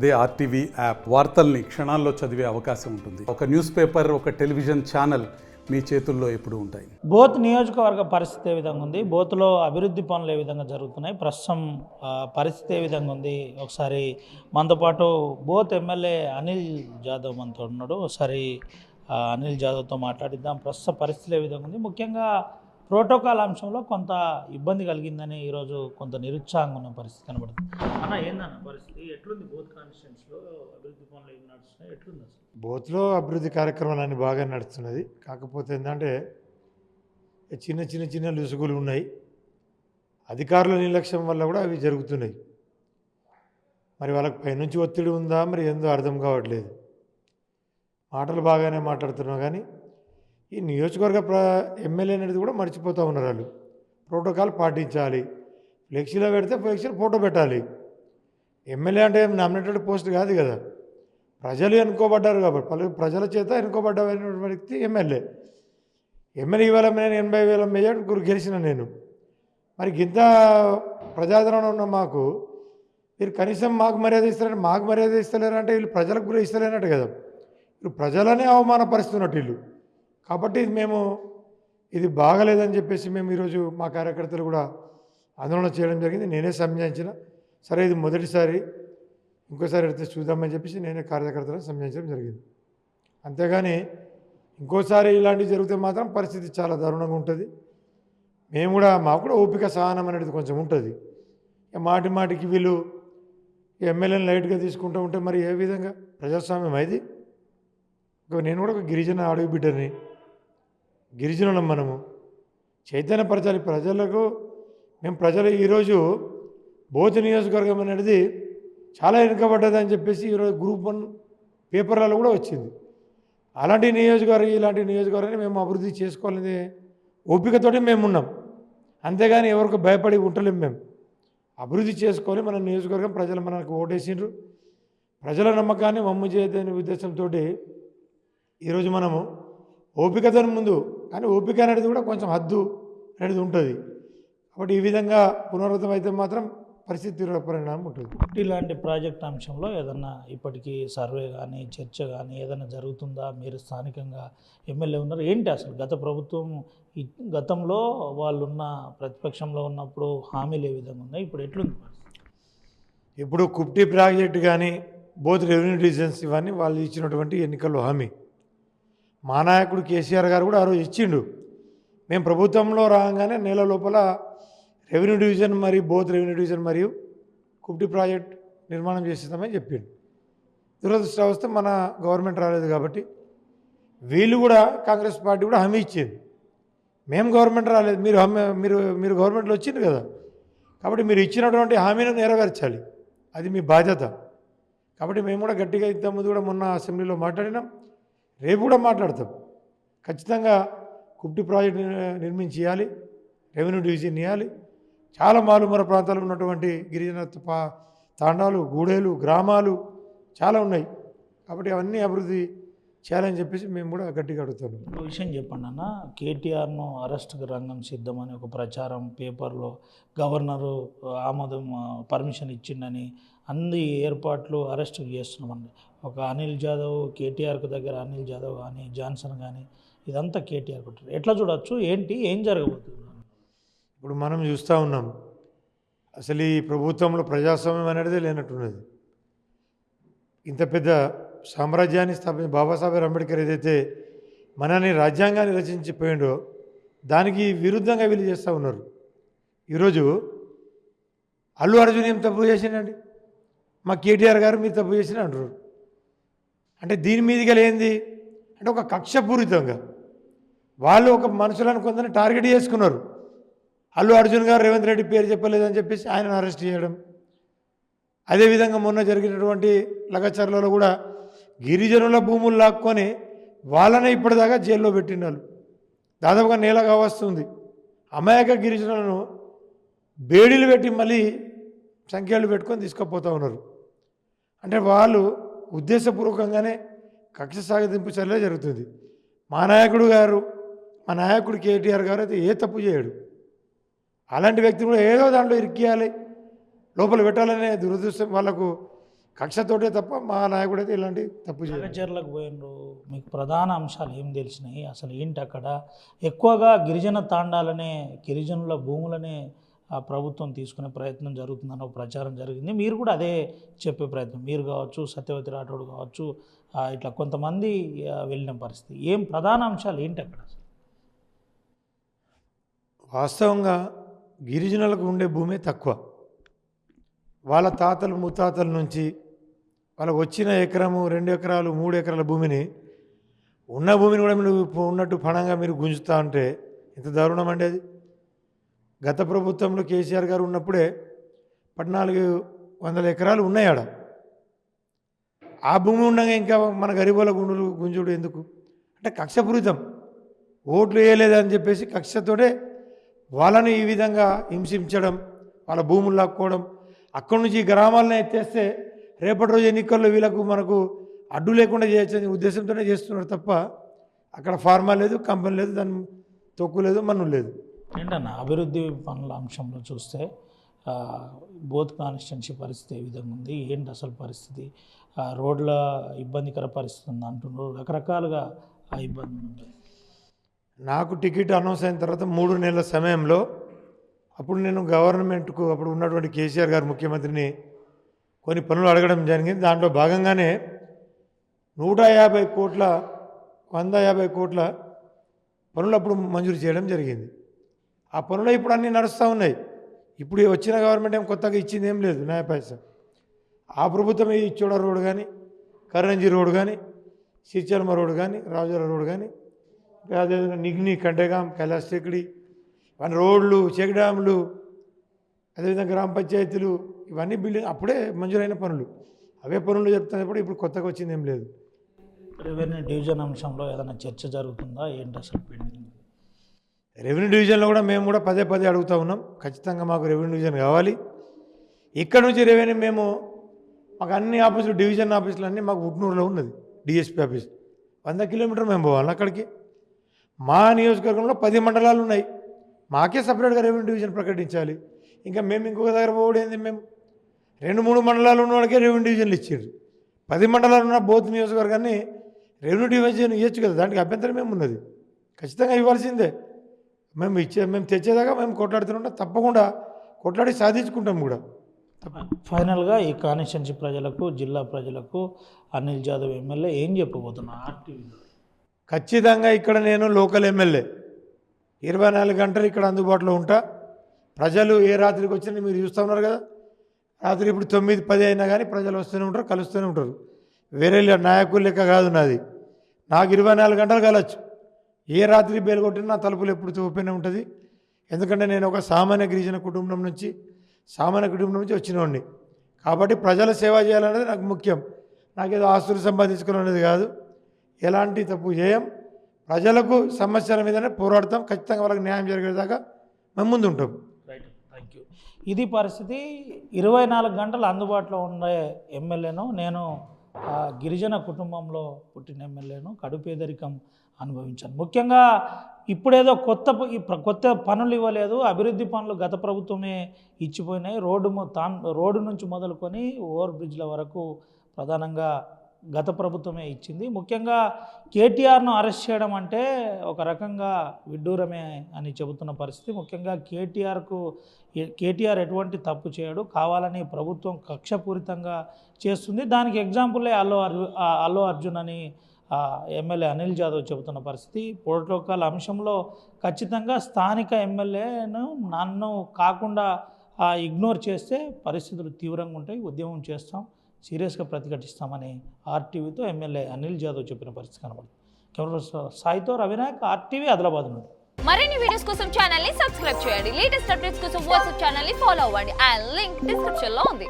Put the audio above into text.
అదే RTV app వార్తల్ని క్షణాల్లో చదివే అవకాశం ఉంటుంది. ఒక న్యూస్ పేపర్, ఒక టెలివిజన్ ఛానల్ మీ చేతుల్లో ఎప్పుడూ ఉంటాయి. బోత్ నియోజకవర్గ పరిస్థితి ఏ విధంగా ఉంది, బోత్లో అభివృద్ధి పనులు ఏ విధంగా జరుగుతున్నాయి, ప్రస్తుతం పరిస్థితి ఏ విధంగా ఉంది, ఒకసారి మనతో పాటు బోత్ ఎమ్మెల్యే అనిల్ జాదవ్ మనతో ఉన్నాడు. ఒకసారి అనిల్ జాదవ్తో మాట్లాడిద్దాం. ప్రస్తుత పరిస్థితి ఏ విధంగా ఉంది, ముఖ్యంగా ప్రోటోకాల్ అంశంలో కొంత ఇబ్బంది కలిగిందని ఈరోజు కొంత నిరుత్సాహంగా ఉన్న పరిస్థితి కనబడుతుంది. అన్న, ఏందన్న పరిస్థితి, ఎట్లుంది బోత్ కాన్స్టిట్యున్సీలో అభివృద్ధి పనులు ఏమి నడుస్తున్నాయి, ఎట్లుంది అసలు? బోత్లో అభివృద్ధి కార్యక్రమాలన్నీ బాగా నడుస్తున్నది. కాకపోతే ఏంటంటే చిన్న చిన్న చిన్న లుసుగులు ఉన్నాయి. అధికారుల నిర్లక్ష్యం వల్ల కూడా అవి జరుగుతున్నాయి. మరి వాళ్ళకి పైనుంచి ఒత్తిడి ఉందా మరి ఏందో అర్థం కావట్లేదు. మాటలు బాగానే మాట్లాడుతున్నాం కానీ ఈ నియోజకవర్గ ఎమ్మెల్యే అనేది కూడా మర్చిపోతూ ఉన్నారు. వాళ్ళు ప్రోటోకాల్ పాటించాలి, ఫ్లెక్సీలో పెడితే ఫ్లెక్సీలో ఫోటో పెట్టాలి. ఎమ్మెల్యే అంటే నామినేటెడ్ పోస్ట్ కాదు కదా, ప్రజలు ఎన్నుకోబడ్డారు కాబట్టి ప్రజల చేత ఎన్నుకోబడ్డ వ్యక్తి ఎమ్మెల్యే. ఇవాళ నేను 80,000 మెజార్టీ గెలిచిన నేను. మరి ఇంత ప్రజాదరణ ఉన్న మాకు మీరు కనీసం మాకు మర్యాద ఇస్తారంటే మాకు మర్యాద ఇస్తలేరంటే వీళ్ళు ప్రజలకు కూడా ఇస్తలేనట్టు కదా. వీళ్ళు ప్రజలనే అవమానపరుస్తున్నట్టు వీళ్ళు. కాబట్టి ఇది బాగలేదని చెప్పేసి మేము ఈరోజు మా కార్యకర్తలు కూడా ఆందోళన చేయడం జరిగింది. నేనే సంజాయించిన, సరే ఇది మొదటిసారి, ఇంకోసారి అయితే చూద్దామని చెప్పేసి నేనే కార్యకర్తలను సంజాయించడం జరిగింది. అంతేగాని ఇంకోసారి ఇలాంటివి జరిగితే మాత్రం పరిస్థితి చాలా దారుణంగా ఉంటుంది. మాకు కూడా ఓపిక సహనం అనేది కొంచెం ఉంటుంది. మాటి మాటికి వీళ్ళు ఎమ్మెల్యేని లైట్గా తీసుకుంటూ ఉంటే మరి ఏ విధంగా ప్రజాస్వామ్యం అయింది? నేను కూడా ఒక గిరిజన అడవి బిడ్డని, గిరిజనులం. మనము చైతన్యపరచాలి ప్రజలకు. ప్రజలు ఈరోజు బోత్ నియోజకవర్గం అనేది చాలా వెనుకబడ్డదని చెప్పేసి ఈరోజు గ్రూప్ 1 పేపర్లలో కూడా వచ్చింది. ఇలాంటి నియోజకవర్గాన్ని మేము అభివృద్ధి చేసుకోవాలనే ఓపికతోటి మేమున్నాం. అంతేగాని ఎవరికి భయపడి ఉండలేము. మేము అభివృద్ధి చేసుకోవాలి. మన నియోజకవర్గం ప్రజలు మనకు ఓటేసిండ్రు. ప్రజల నమ్మకాన్ని వమ్ము చేయదనే ఉద్దేశంతో ఈరోజు మనము ఓపికతో ముందు, కానీ ఓపిక అనేది కూడా కొంచెం హద్దు అనేది ఉంటుంది. కాబట్టి ఈ విధంగా పునరావృతం అయితే మాత్రం పరిస్థితి పరిణామం ఉంటుంది. ఇలాంటి ప్రాజెక్ట్ అంశంలో ఏదన్నా ఇప్పటికీ సర్వే కానీ చర్చ కానీ ఏదైనా జరుగుతుందా? మీరు స్థానికంగా ఎమ్మెల్యే ఉన్నారు, ఏంటి అసలు గత ప్రభుత్వం గతంలో వాళ్ళున్న ప్రతిపక్షంలో ఉన్నప్పుడు హామీలు ఏ విధంగా ఉన్నాయి, ఇప్పుడు ఎట్లుంది? ఇప్పుడు కుప్టీ ప్రాజెక్టు కానీ బోత్ రెవెన్యూ డివిజన్స్ ఇవన్నీ వాళ్ళు ఇచ్చినటువంటి ఎన్నికల్లో హామీ. మా నాయకుడు కేసీఆర్ గారు కూడా ఆ రోజు ఇచ్చిండు. మేము ప్రభుత్వంలో రాగానే నెల లోపల రెవెన్యూ డివిజన్ మరియు బోత్ రెవెన్యూ డివిజన్ మరియు కుప్టీ ప్రాజెక్ట్ నిర్మాణం చేసేద్దామని చెప్పిండు. దురదృష్టవస్తే మన గవర్నమెంట్ రాలేదు కాబట్టి వీళ్ళు కూడా కాంగ్రెస్ పార్టీ కూడా హామీ ఇచ్చింది. మేము గవర్నమెంట్ రాలేదు, మీరు గవర్నమెంట్లో వచ్చింది కదా, కాబట్టి మీరు ఇచ్చినటువంటి హామీని నెరవేర్చాలి, అది మీ బాధ్యత. కాబట్టి మేము కూడా గట్టిగా ఇంతకుముందు కూడా మొన్న అసెంబ్లీలో మాట్లాడినాం, రేపు కూడా మాట్లాడతాం. ఖచ్చితంగా కుప్టీ ప్రాజెక్ట్ నిర్మించి ఇవ్వాలి, రెవెన్యూ డివిజన్ ఇవ్వాలి. చాలా మారుమూల ప్రాంతాల్లో ఉన్నటువంటి గిరిజన తాండాలు, గూడేలు, గ్రామాలు చాలా ఉన్నాయి. కాబట్టి అవన్నీ అభివృద్ధి చేయాలని చెప్పేసి మేము కూడా గట్టిగా అడుగుతున్నాం. ఒక విషయం చెప్పండి అన్న, కేటీఆర్ను అరెస్ట్కి రంగం సిద్ధమని ఒక ప్రచారం పేపర్లో, గవర్నరు ఆమోదం పర్మిషన్ ఇచ్చిండని, అన్ని ఏర్పాట్లు అరెస్ట్ చేస్తున్నామండి. ఒక అనిల్ జాదవ్, కేటీఆర్కు దగ్గర అనిల్ జాదవ్ కానీ జాన్సన్ కానీ ఇదంతా కేటీఆర్ కొట్టారు. ఎట్లా చూడవచ్చు, ఏం జరగబోతుంది? ఇప్పుడు మనం చూస్తూ ఉన్నాం, అసలు ఈ ప్రభుత్వంలో ప్రజాస్వామ్యం అనేది లేనట్టున్నది. ఇంత పెద్ద సామ్రాజ్యాన్ని బాబాసాహెబ్ అంబేద్కర్ ఏదైతే మనని రాజ్యాంగాన్ని రచించిపోయిండో దానికి విరుద్ధంగా వీళ్ళు చేస్తూ ఉన్నారు. ఈరోజు అల్లు అర్జున్ ఏం తప్పు చేసిండండి, మా కేటీఆర్ గారు మీరు తప్పు చేసిన అంటారు. అంటే దీని మీదుగా లేనిది అంటే ఒక కక్షపూరితంగా వాళ్ళు ఒక మనుషులను కొందరిని టార్గెట్ చేసుకున్నారు. అల్లు అర్జున్ గారు రేవంత్ రెడ్డి పేరు చెప్పలేదని చెప్పేసి ఆయనను అరెస్ట్ చేయడం. అదేవిధంగా మొన్న జరిగినటువంటి లగచర్లలో కూడా గిరిజనుల భూములు లాక్కొని వాళ్ళనే ఇప్పటిదాకా జైల్లో పెట్టినారు. దాదాపుగా నెలగా వస్తుంది. అమాయక గిరిజనులను బేడీలు పెట్టి మళ్ళీ సంఖ్యలు పెట్టుకొని తీసుకుపోతూ ఉన్నారు. అంటే వాళ్ళు ఉద్దేశపూర్వకంగానే కక్ష సాగతింపు చర్యలే జరుగుతుంది. మా నాయకుడు కేటీఆర్ గారు అయితే ఏ తప్పు చేయడు. అలాంటి వ్యక్తిని కూడా ఏదో దాంట్లో ఇరికియాలి, లోపల పెట్టాలనే దురదృష్టం వాళ్ళకు కక్షతోటే తప్ప మా నాయకుడు అయితే ఇలాంటి తప్పు చేయలేదు. నాగచర్లకు పోయినరు, మీకు ప్రధాన అంశాలు ఏం తెలిసినాయి, అసలు ఏంటి అక్కడ ఎక్కువగా గిరిజన తాండాలనే గిరిజనుల భూములనే ప్రభుత్వం తీసుకునే ప్రయత్నం జరుగుతుందన్న ఒక ప్రచారం జరిగింది. మీరు కూడా అదే చెప్పే ప్రయత్నం, మీరు కావచ్చు, సత్యవతి రాఠోడ్ కావచ్చు, ఇట్లా కొంతమంది వెళ్ళిన పరిస్థితి. ఏం ప్రధాన అంశాలు ఏంటి అక్కడ? వాస్తవంగా గిరిజనులకు ఉండే భూమే తక్కువ. వాళ్ళ తాతలు ముత్తాతల నుంచి వాళ్ళకు వచ్చిన ఎకరము 2 ఎకరాలు 3 ఎకరాల భూమిని ఉన్న భూమిని కూడా మీరు ఉన్నట్టు పణంగా మీరు గుంజుతా అంటే ఎంత దారుణం అండి అది. గత ప్రభుత్వంలో కేసీఆర్ గారు ఉన్నప్పుడే 1400 ఎకరాలు ఉన్నాయి ఆడ. ఆ భూమి ఉండగా ఇంకా మన గరీబుల గుండులు గుంజుడు ఎందుకు అంటే కక్షపూరితం. ఓట్లు వేయలేదని చెప్పేసి కక్షతోటే వాళ్ళని ఈ విధంగా హింసించడం, వాళ్ళ భూములు లాక్కోవడం, అక్కడి నుంచి గ్రామాలను ఎత్తేస్తే రేపటి రోజు ఎన్నికల్లో వీళ్ళకు మనకు అడ్డు లేకుండా చేయొచ్చని ఉద్దేశంతోనే చేస్తున్నారు తప్ప అక్కడ ఫార్మా లేదు, కంపెనీ లేదు, దాని తొక్కు లేదు, మన్ను లేదు. ఏంటన్నా అభివృద్ధి పనుల అంశంలో చూస్తే బోత్ కాన్స్టిట్యున్సీ పరిస్థితి ఏ విధంగా ఉంది, ఏంటి అసలు పరిస్థితి? రోడ్ల ఇబ్బందికర పరిస్థితి ఉంది అంటున్నారు, రకరకాలుగా ఆ ఇబ్బంది ఉంది. నాకు టికెట్ అనౌన్స్ అయిన తర్వాత 3 నెలల సమయంలో అప్పుడు నేను గవర్నమెంట్కు అప్పుడు ఉన్నటువంటి కేసీఆర్ గారు ముఖ్యమంత్రిని కొన్ని పనులు అడగడం జరిగింది. దాంట్లో భాగంగానే 150 కోట్ల 150 కోట్ల పనులు అప్పుడు మంజూరు చేయడం జరిగింది. ఆ పనులు ఇప్పుడు అన్నీ నడుస్తూ ఉన్నాయి. ఇప్పుడు వచ్చిన గవర్నమెంట్ ఏం కొత్తగా ఇచ్చింది ఏం లేదు, న్యాయ పైసా. ఆ ప్రభుత్వం ఈ ఇచ్చోడ రోడ్ కానీ, కర్రంజీ రోడ్ కానీ, సిరిచల్మ రోడ్ కానీ, రాజుల రోడ్ కానీ, అదేవిధంగా నిగ్ని, కంటెగాం, కైలాస్ టెక్డి, మన రోడ్లు, చెక్ డ్యాములు, అదేవిధంగా గ్రామ పంచాయతీలు, ఇవన్నీ బిల్డింగ్ అప్పుడే మంజూరైన పనులు. అవే పనులు చెప్తున్నప్పుడు ఇప్పుడు కొత్తగా వచ్చింది ఏం లేదు. రెవెన్యూ డివిజన్ అంశంలో ఏదైనా చర్చ జరుగుతుందా, ఏంటి అసలు పెండింగ్? రెవెన్యూ డివిజన్లో కూడా మేము కూడా పదే అడుగుతూ ఉన్నాం. ఖచ్చితంగా మాకు రెవెన్యూ డివిజన్ కావాలి. ఇక్కడ నుంచి రెవెన్యూ మాకు అన్ని ఆఫీసులు, డివిజన్ ఆఫీసులు అన్నీ మాకు ఉట్నూరులో ఉన్నది. డిఎస్పీ ఆఫీస్ 100 కిలోమీటర్లు మేము పోవాలి అక్కడికి. మా నియోజకవర్గంలో 10 మండలాలు ఉన్నాయి. మాకే సపరేట్గా రెవెన్యూ డివిజన్ ప్రకటించాలి. ఇంకా మేము ఇంకొక దగ్గర పోవడేంది? మేము 2-3 మండలాలు ఉన్న వాళ్ళకే రెవెన్యూ డివిజన్లు ఇచ్చారు. 10 మండలాలు ఉన్న బోత్ నియోజకవర్గాన్ని రెవెన్యూ డివిజన్ ఇవ్వచ్చు కదా, దానికి అభ్యంతరం ఏమున్నది? ఖచ్చితంగా ఇవ్వాల్సిందే. మేము తెచ్చేదాకా మేము కొట్లాడుతుంటాం, తప్పకుండా కొట్లాడి సాధించుకుంటాం కూడా. ఫైనల్గా ఈ కాన్స్టిట్యున్సీ ప్రజలకు, జిల్లా ప్రజలకు అనిల్ జాదవ్ ఎమ్మెల్యే ఏం చెప్పబోతున్నారు ఆర్టీవీలో? ఖచ్చితంగా ఇక్కడ నేను లోకల్ ఎమ్మెల్యే 24 గంటలు ఇక్కడ అందుబాటులో ఉంటా. ప్రజలు ఏ రాత్రికి వచ్చినా మీరు చూస్తూ ఉన్నారు కదా, రాత్రి ఇప్పుడు 9-10 అయినా కానీ ప్రజలు వస్తూనే ఉంటారు, కలుస్తూనే ఉంటారు. వేరే నాయకులు లెక్క కాదు నాది. నాకు 24 గంటలు కలవచ్చు. ఏ రాత్రి బేలు కొట్టినా నా తలుపులు ఎప్పుడు ఓపెన్ ఉంటుంది. ఎందుకంటే నేను ఒక సామాన్య గిరిజన కుటుంబం నుంచి వచ్చినవాడిని. కాబట్టి ప్రజల సేవ చేయాలనేది నాకు ముఖ్యం. నాకేదో ఆస్తులు సంపాదించుకోవాలనేది కాదు. ఎలాంటి తప్పు చేయం. ప్రజలకు సమస్యల మీదనే పోరాడతాం. ఖచ్చితంగా వాళ్ళకి న్యాయం జరిగేదాకా మేము ముందు ఉంటాం. Right, thank you. ఇది పరిస్థితి. 24 గంటలు అందుబాటులో ఉండే ఎమ్మెల్యేను నేను. గిరిజన కుటుంబంలో పుట్టిన ఎమ్మెల్యేను. కడుపేదరికం అనుభవించాను. ముఖ్యంగా ఇప్పుడేదో కొత్త పనులు ఇవ్వలేదు, అభివృద్ధి పనులు గత ప్రభుత్వమే ఇచ్చిపోయినాయి. రోడ్డు నుంచి మొదలుకొని ఓవర్ బ్రిడ్జ్ల వరకు ప్రధానంగా గత ప్రభుత్వమే ఇచ్చింది. ముఖ్యంగా కేటీఆర్ను అరెస్ట్ చేయడం అంటే ఒక రకంగా విడ్డూరమే అని చెబుతున్న పరిస్థితి. ముఖ్యంగా కేటీఆర్ ఎటువంటి తప్పు చేయడు, కావాలని ప్రభుత్వం కక్షపూరితంగా చేస్తుంది. దానికి ఎగ్జాంపులే అల్లు అర్జున్ అని ఎమ్మెల్యే అనిల్ జాదవ్ చెబుతున్న పరిస్థితి. ప్రోటోకాల్ అంశంలో ఖచ్చితంగా స్థానిక ఎమ్మెల్యేను నన్ను కాకుండా ఇగ్నోర్ చేస్తే పరిస్థితులు తీవ్రంగా ఉంటాయి, ఉద్యమం చేస్తాం, సీరియస్గా ప్రతిఘటిస్తామని ఆర్టీవీతో ఎమ్మెల్యే అనిల్ జాదవ్ చెప్పిన పరిస్థితి కనబడుతుంది. కెమెరా సాయితో రవినాయక్, ఆర్టీవీ, ఆదిలాబాద్ నుండి. మరిన్ని వీడియోస్ కోసం ఛానల్ ని సబ్స్క్రైబ్ చేయండి. లేటెస్ట్ అప్డేట్స్ కోసం వాట్సాప్ ఛానల్ ని ఫాలో అవ్వండి. ఆ లింక్ డిస్క్రిప్షన్ లో ఉంది.